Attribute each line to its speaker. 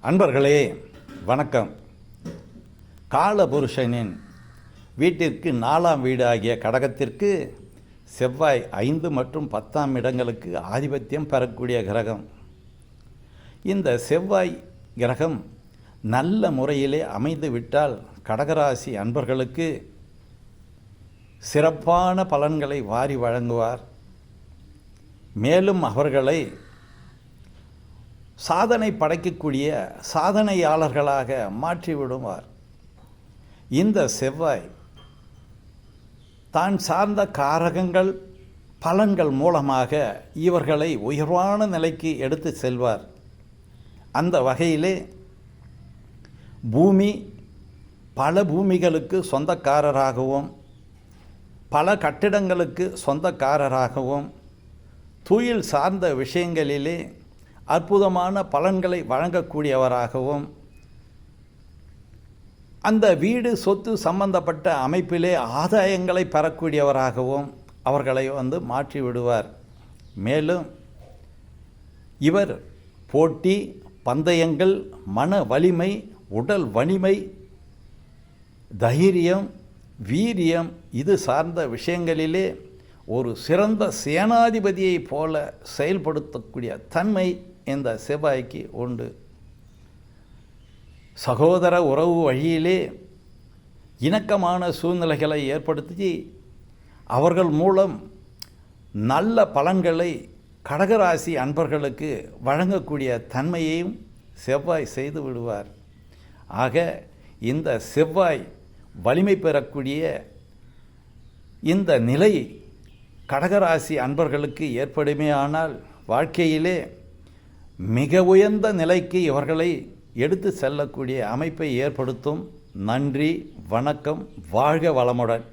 Speaker 1: அன்பர்களே வணக்கம். காலபுருஷனின் வீட்டிற்கு 4ஆம் வீடு ஆகிய கடகத்திற்கு செவ்வாய் 5 மற்றும் 10ஆம் இடங்களுக்கு ஆதிபத்தியம் பெறக்கூடிய கிரகம். இந்த செவ்வாய் கிரகம் நல்ல முறையிலே அமைந்து விட்டால் கடகராசி அன்பர்களுக்கு சிறப்பான பலன்களை வாரி வழங்குவார். மேலும் அவர்களை சாதனை படைக்கக்கூடிய சாதனையாளர்களாக மாற்றிவிடுவார். இந்த செவ்வாய் தான் சார்ந்த காரகங்கள் பலன்கள் மூலமாக இவர்களை உயர்வான நிலைக்கு எடுத்து செல்வார். அந்த வகையிலே பூமி பல பூமிகளுக்கு சொந்தக்காரராகவும் பல கட்டிடங்களுக்கு சொந்தக்காரராகவும் தொழில் சார்ந்த விஷயங்களிலே அற்புதமான பலன்களை வழங்கக்கூடியவராகவும் அந்த வீடு சொத்து சம்பந்தப்பட்ட அமைப்பிலே ஆதாயங்களை பெறக்கூடியவராகவும் அவர்களை மாற்றி விடுவார். மேலும் இவர் போட்டி பந்தயங்கள் மன வலிமை உடல் வலிமை தைரியம் வீரியம் இது சார்ந்த விஷயங்களிலே ஒரு சிறந்த சேனாதிபதியைப் போல செயல்படுத்தக்கூடிய தன்மை இந்த செவ்வாய்க்கு உண்டு. சகோதர உறவு வழியிலே இணக்கமான சூழ்நிலைகளை ஏற்படுத்தி அவர்கள் மூலம் நல்ல பலன்களை கடகராசி அன்பர்களுக்கு வழங்கக்கூடிய தன்மையையும் செவ்வாய் செய்து விடுவார். ஆக இந்த செவ்வாய் வலிமை பெறக்கூடிய இந்த நிலை கடகராசி அன்பர்களுக்கு ஏற்படுமேயானால் வாழ்க்கையிலே மிக உயர்ந்த நிலைக்கு இவர்களை எடுத்து செல்லக்கூடிய அமைப்பை ஏற்படுத்தும். நன்றி, வணக்கம், வாழ்க வளமுடன்.